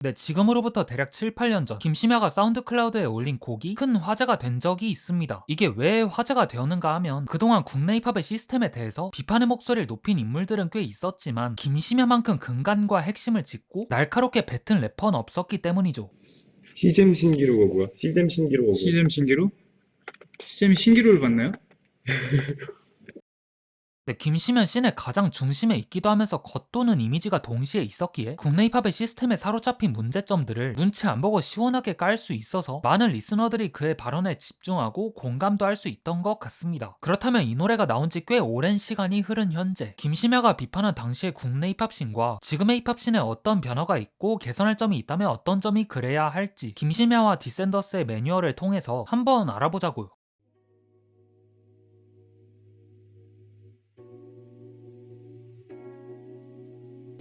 네, 지금으로부터 대략 7, 8년 전 김심야가 사운드 클라우드에 올린 곡이 큰 화제가 된 적이 있습니다. 이게 왜 화제가 되었는가 하면 그동안 국내 힙합의 시스템에 대해서 비판의 목소리를 높인 인물들은 꽤 있었지만 김심야만큼 근간과 핵심을 짚고 날카롭게 뱉은 래퍼는 없었기 때문이죠. 시잼 신기루가 뭐야? 시잼 신기루가 뭐야? 시잼 신기루? 시잼 신기루를 봤나요? 네, 김심연 씬의 가장 중심에 있기도 하면서 겉도는 이미지가 동시에 있었기에 국내 힙합의 시스템에 사로잡힌 문제점들을 눈치 안 보고 시원하게 깔 수 있어서 많은 리스너들이 그의 발언에 집중하고 공감도 할 수 있던 것 같습니다. 그렇다면 이 노래가 나온 지 꽤 오랜 시간이 흐른 현재 김심야가 비판한 당시의 국내 힙합 씬과 지금의 힙합 씬에 어떤 변화가 있고 개선할 점이 있다면 어떤 점이 그래야 할지 김심야와 디센더스의 매뉴얼을 통해서 한번 알아보자고요.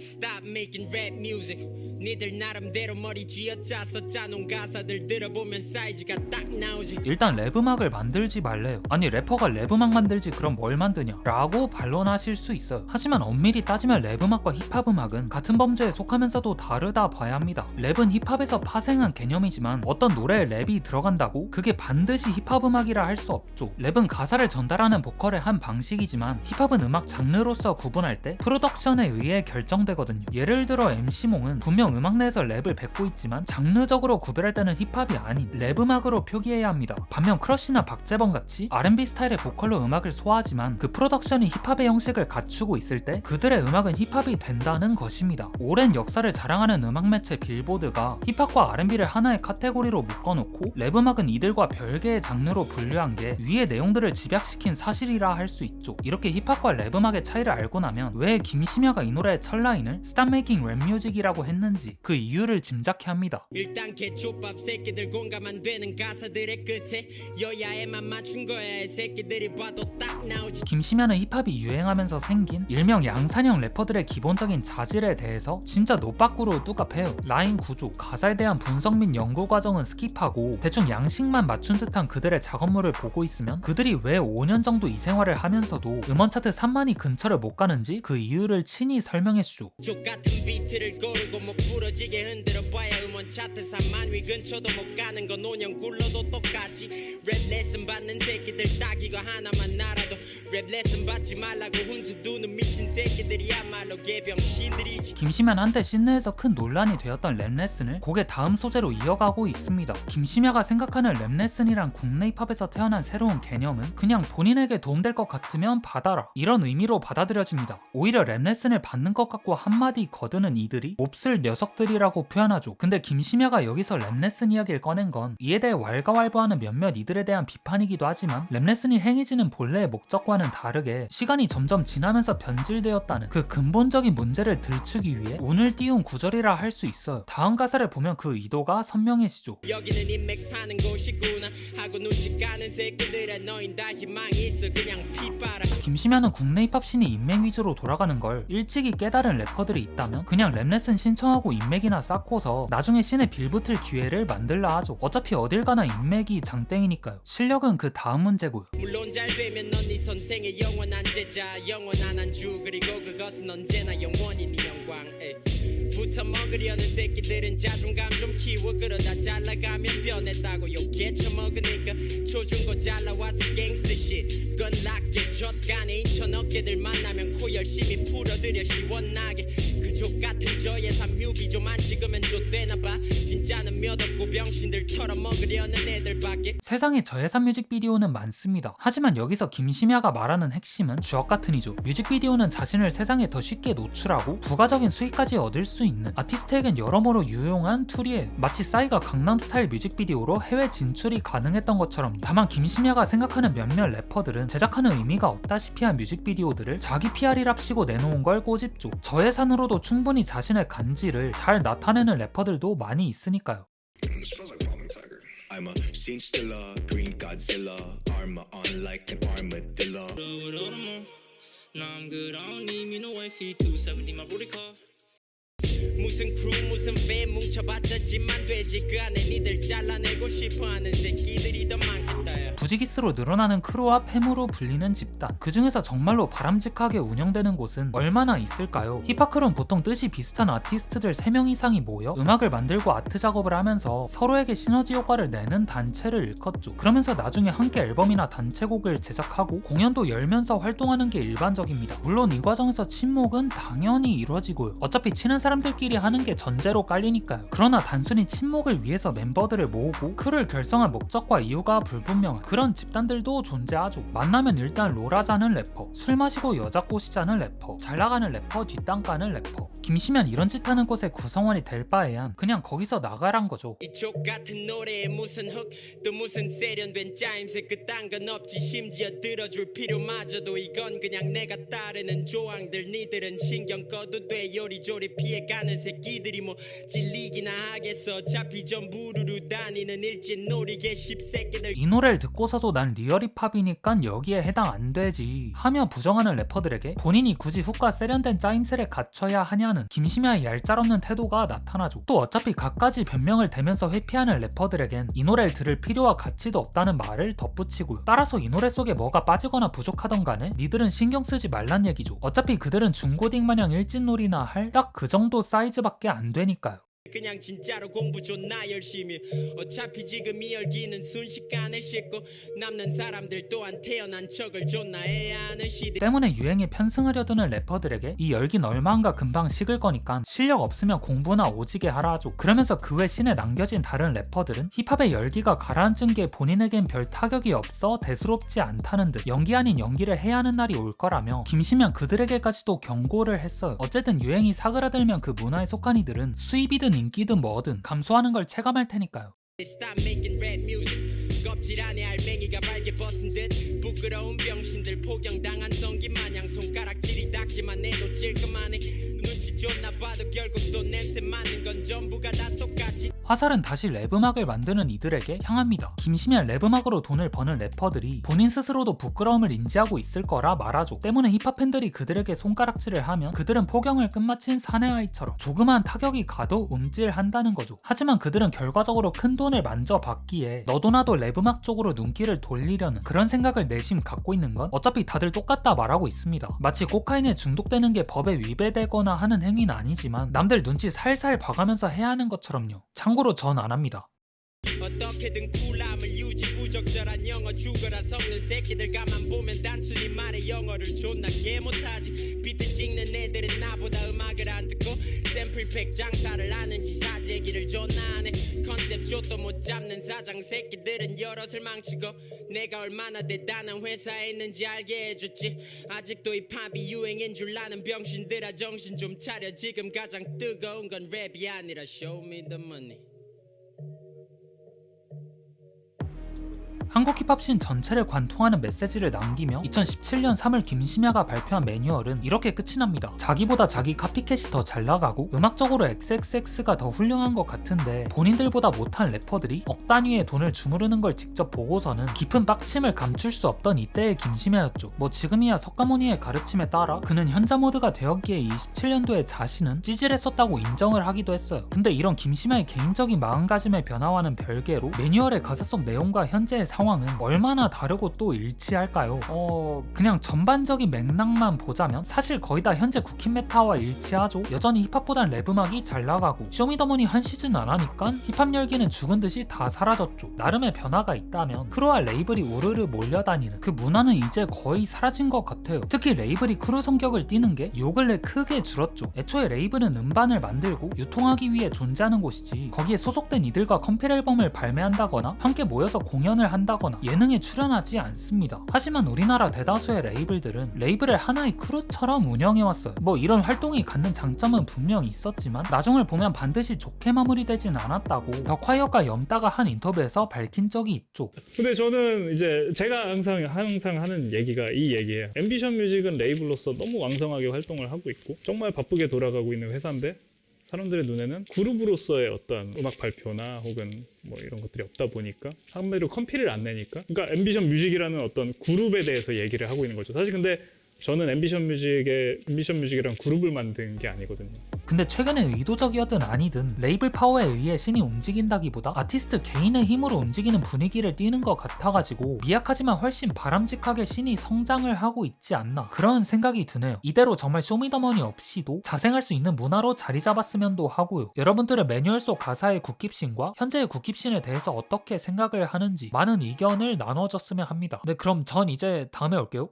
Stop making rap music. 니들 나름대로 머리 쥐어짜서 짜놓은 가사들 들어보면 사이즈가 딱 나오지. 일단 랩음악을 만들지 말래요. 아니 래퍼가 랩음악 만들지 그럼 뭘 만드냐 라고 반론하실 수 있어요. 하지만 엄밀히 따지면 랩음악과 힙합음악은 같은 범주에 속하면서도 다르다 봐야 합니다. 랩은 힙합에서 파생한 개념이지만 어떤 노래에 랩이 들어간다고 그게 반드시 힙합음악이라 할 수 없죠. 랩은 가사를 전달하는 보컬의 한 방식이지만 힙합은 음악 장르로서 구분할 때 프로덕션에 의해 결정되거든요. 예를 들어 MC몽은 분명 음악 내에서 랩을 뱉고 있지만 장르적으로 구별할 때는 힙합이 아닌 랩음악으로 표기해야 합니다. 반면 크러쉬나 박재범 같이 R&B 스타일의 보컬로 음악을 소화하지만 그 프로덕션이 힙합의 형식을 갖추고 있을 때 그들의 음악은 힙합이 된다는 것입니다. 오랜 역사를 자랑하는 음악 매체 빌보드가 힙합과 R&B를 하나의 카테고리로 묶어놓고 랩음악은 이들과 별개의 장르로 분류한 게 위의 내용들을 집약시킨 사실이라 할 수 있죠. 이렇게 힙합과 랩음악의 차이를 알고 나면 왜 김심야가 이 노래의 첫 라인을 Stop Making Rap Music이라고 했는지 그 이유를 짐작해 합니다. 일단 개초밥 새끼들 공감 안 되는 가사들의 끝에 여야에만 맞춘 거야. 이 새끼들이 봐도 딱 나오지. 김심야는 힙합이 유행하면서 생긴 일명 양산형 래퍼들의 기본적인 자질에 대해서 진짜 노빠꾸로 뚜깝해요. 라인 구조, 가사에 대한 분석 및 연구 과정은 스킵하고 대충 양식만 맞춘 듯한 그들의 작업물을 보고 있으면 그들이 왜 5년 정도 이 생활을 하면서도 음원 차트 3만위 근처를 못 가는지 그 이유를 친히 설명해주죠. 족같은 비트를 고르고 목 부러지게 흔들어봐야 음원 차트 3만 위 근처도 못 가는 건 5년 굴러도 똑같지. 랩 레슨 받는 새끼들 딱 이거 하나만 알아도 랩 레슨 받지 말라고 훈수 두는 미친 새끼들이야말로 개병신들이지. 김심야는 한때 씬내에서 큰 논란이 되었던 랩 레슨을 곡의 다음 소재로 이어가고 있습니다. 김심야가 생각하는 랩 레슨이란 국내 힙합에서 태어난 새로운 개념은 그냥 본인에게 도움될 것 같으면 받아라 이런 의미로 받아들여집니다. 오히려 랩 레슨을 받는 것 같고 한마디 거드는 이들이 몹쓸 녀석들이라고 표현하죠. 근데 김심야가 여기서 랩 레슨 이야기를 꺼낸 건 이에 대해 왈가왈부하는 몇몇 이들에 대한 비판이기도 하지만 랩 레슨이 행해지는 본래의 목적과는 다르게 시간이 점점 지나면서 변질되었다는 그 근본적인 문제를 들추기 위해 운을 띄운 구절이라 할 수 있어요. 다음 가사를 보면 그 의도가 선명해지죠. 여기는 인맥 사는 곳이구나 하고 눈치 까는 새끼들아 너흰 다 희망이 있어 그냥 피 빨아. 김심야는 국내 힙합 씬이 인맥 위주로 돌아가는 걸 일찍이 깨달은 래퍼들이 있다면 그냥 랩 레슨 신청하고 인맥이나 쌓고서 나중에 씬에 빌붙을 기회를 만들라 하죠. 어차피 어딜 가나 인맥이 장땡이니까요. 실력은 그 다음 문제고요. 물론 잘 되면 넌 네 선생의 영원한 제자 영원한 안주 그리고 그것은 언제나 영원히 네 영광. 붙어 먹으려는 새끼들은 자존감 좀 키워 그러다 잘나가면 변했다고 욕해 처먹으니까 초중고 잘나와서 갱스터 shit 건 락게 젖간에 인천 어깨들 만나면 코 열심히 풀어드려 시원하게 그 족같은 저 예산 뮤비 좀 안 찍으면 좆되나봐. 진짜는 몇 없고 병신들 털어먹으려는 애들밖에. 세상에 저예산 뮤직비디오는 많습니다. 하지만 여기서 김심야가 말하는 핵심은 주역같은 이죠. 뮤직비디오는 자신을 세상에 더 쉽게 노출하고 부가적인 수익까지 얻을 수 있는 아티스트에겐 여러모로 유용한 툴이에요. 마치 싸이가 강남스타일 뮤직비디오로 해외 진출이 가능했던 것처럼. 다만 김심야가 생각하는 몇몇 래퍼들은 제작하는 의미가 없다시피 한 뮤직비디오들을 자기 PR이랍시고 내놓은 걸 꼬집죠. 저예산으로도 충분히 자신의 간지를 잘 나타내는 래퍼들도 많이 있으니까요. I'm a scene stiller, green Godzilla, armor on like an armadillo. Nah, I'm good. I don't need me no wifey. 270 my booty call. 무슨 크루 무슨 팬 뭉쳐봤자 집만 되지 그 안에 니들 잘라내고 싶어하는 새끼들이 더 많겠다. 무지기수로 늘어나는 크루와 팸으로 불리는 집단. 그 중에서 정말로 바람직하게 운영되는 곳은 얼마나 있을까요? 힙합크루는 보통 뜻이 비슷한 아티스트들 3명 이상이 모여 음악을 만들고 아트 작업을 하면서 서로에게 시너지 효과를 내는 단체를 일컫죠. 그러면서 나중에 함께 앨범이나 단체곡을 제작하고 공연도 열면서 활동하는 게 일반적입니다. 물론 이 과정에서 친목은 당연히 이루어지고요. 어차피 친한 사람들끼리 하는 게 전제로 깔리니까요. 그러나 단순히 친목을 위해서 멤버들을 모으고 크루를 결성한 목적과 이유가 불분명한 그런 집단들도 존재하죠. 만나면 일단 롤하자는 래퍼, 술 마시고 여자 꼬시자는 래퍼, 잘 나가는 래퍼, 뒷땅 까는 래퍼. 김씨면 이런 짓 하는 곳의 구성원이 될 바에야 그냥 거기서 나가란 거죠. 이쪽 같은 노래에 무슨 훅 또 무슨 세련된 짜임새 그딴 건 없지. 심지어 들어줄 필요마저도 이건 그냥 내가 따르는 조항들. 니들은 신경 꺼도 돼. 요리조리 피해가는 새끼들이 뭐 질리기나 하겠어. 어차피 전부르르 다니는 일진놀이개 씹새끼들. 이 노래를 듣고서도 난 리얼 힙합이니깐 여기에 해당 안 되지 하며 부정하는 래퍼들에게 본인이 굳이 훅과 세련된 짜임새를 갖춰야 하냐는 김심야의 얄짤없는 태도가 나타나죠. 또 어차피 갖가지 변명을 대면서 회피하는 래퍼들에겐 이 노래를 들을 필요와 가치도 없다는 말을 덧붙이고요. 따라서 이 노래 속에 뭐가 빠지거나 부족하던 간에 니들은 신경 쓰지 말란 얘기죠. 어차피 그들은 중고딩 마냥 일진놀이나 할 딱 그 정도 사이즈밖에 안 되니까요. 그냥 진짜로 공부 존나 열심히. 어차피 지금 이 열기는 순식간에 식고 남는 사람들 또한 태어난 척을 존나 해야 하는 시대 때문에 유행에 편승하려 드는 래퍼들에게 이 열긴 얼마인가 금방 식을 거니까 실력 없으면 공부나 오지게 하라 하죠. 그러면서 그 외 신에 남겨진 다른 래퍼들은 힙합의 열기가 가라앉은 게 본인에겐 별 타격이 없어 대수롭지 않다는 듯 연기 아닌 연기를 해야 하는 날이 올 거라며 김시면 그들에게까지도 경고를 했어요. 어쨌든 유행이 사그라들면 그 문화에 속한 이들은 수입이든 인기든 뭐든 감수하는 걸 체감할 테니까요. Stop making rap music. 껍질 안에 알맹이가 발게 벗은 듯 부끄러운 병신들 포경당한 성기 마냥 손가락질이 닿기만 해도 찔끔하네. 눈치 존나 봐도 결국 또 냄새 맡는 건 전부가 다 똑같이. 화살은 다시 랩음악을 만드는 이들에게 향합니다. 김시면 랩음악으로 돈을 버는 래퍼들이 본인 스스로도 부끄러움을 인지하고 있을 거라 말하죠. 때문에 힙합 팬들이 그들에게 손가락질을 하면 그들은 포경을 끝마친 사내아이처럼 조그만 타격이 가도 움찔한다는 거죠. 하지만 그들은 결과적으로 큰 돈을 만져받기에 너도 나도 랩음악 쪽으로 눈길을 돌리려는 그런 생각을 내심 갖고 있는 건 어차피 다들 똑같다 말하고 있습니다. 마치 코카인에 중독되는 게 법에 위배되거나 하는 행위는 아니지만 남들 눈치 살살 봐가면서 해야 하는 것처럼요. 참고로 전 안 합니다. 어떻게든 쿨함을 유지 부적절한 영어 죽어라 섞는 새끼들 가만 보면 단순히 말해 영어를 존나 개 못하지. 비트 찍는 애들은 나보다 음악을 안 듣고 샘플팩 장사를 하는지 사재기를 존나 하네. 컨셉 좆도 못 잡는 사장 새끼들은 여럿을 망치고 내가 얼마나 대단한 회사에 있는지 알게 해줬지. 아직도 힙합이 유행인 줄 아는 병신들아 정신 좀 차려. 지금 가장 뜨거운 건 랩이 아니라 Show me the money. 한국 힙합씬 전체를 관통하는 메시지를 남기며 2017년 3월 김심야가 발표한 매뉴얼은 이렇게 끝이 납니다. 자기보다 자기 카피캣이 더 잘 나가고 음악적으로 XXX가 더 훌륭한 것 같은데 본인들보다 못한 래퍼들이 억 단위의 돈을 주무르는 걸 직접 보고서는 깊은 빡침을 감출 수 없던 이때의 김심야였죠. 뭐 지금이야 석가모니의 가르침에 따라 그는 현자 모드가 되었기에 27년도에 자신은 찌질했었다고 인정을 하기도 했어요. 근데 이런 김심야의 개인적인 마음가짐의 변화와는 별개로 매뉴얼의 가사 속 내용과 현재의 상황은 얼마나 다르고 또 일치할까요? 그냥 전반적인 맥락만 보자면 사실 거의 다 현재 국힙 메타와 일치하죠. 여전히 힙합보단 랩음악이 잘 나가고 쇼미더머니 한 시즌 안 하니까 힙합 열기는 죽은 듯이 다 사라졌죠. 나름의 변화가 있다면 크루와 레이블이 우르르 몰려다니는 그 문화는 이제 거의 사라진 것 같아요. 특히 레이블이 크루 성격을 띠는 게 요 근래 크게 줄었죠. 애초에 레이블은 음반을 만들고 유통하기 위해 존재하는 곳이지 거기에 소속된 이들과 컴필 앨범을 발매한다거나 함께 모여서 공연을 한다거나 예능에 출연하지 않습니다. 하지만 우리나라 대다수의 레이블들은 레이블을 하나의 크루처럼 운영해왔어요. 뭐 이런 활동이 갖는 장점은 분명 있었지만 나중을 보면 반드시 좋게 마무리되진 않았다고 더 콰이어가 염따가 한 인터뷰에서 밝힌 적이 있죠. 근데 저는 이제 제가 항상 하는 얘기가 이 얘기예요. 앰비션 뮤직은 레이블로서 너무 왕성하게 활동을 하고 있고 정말 바쁘게 돌아가고 있는 회사인데 사람들의 눈에는 그룹으로서의 어떤 음악 발표나 혹은 뭐 이런 것들이 없다 보니까 한마디로 컴필을 안 내니까 그러니까 앰비션 뮤직이라는 어떤 그룹에 대해서 얘기를 하고 있는 거죠. 사실 근데 저는 앰비션 뮤직이랑 그룹을 만든 게 아니거든요. 근데 최근에 의도적이었든 아니든 레이블 파워에 의해 신이 움직인다기보다 아티스트 개인의 힘으로 움직이는 분위기를 띠는 것 같아가지고 미약하지만 훨씬 바람직하게 신이 성장을 하고 있지 않나 그런 생각이 드네요. 이대로 정말 쇼미더머니 없이도 자생할 수 있는 문화로 자리 잡았으면도 하고요. 여러분들의 매뉴얼 속 가사의 굿깁신과 현재의 굿깁신에 대해서 어떻게 생각을 하는지 많은 의견을 나눠줬으면 합니다. 네, 그럼 전 이제 다음에 올게요.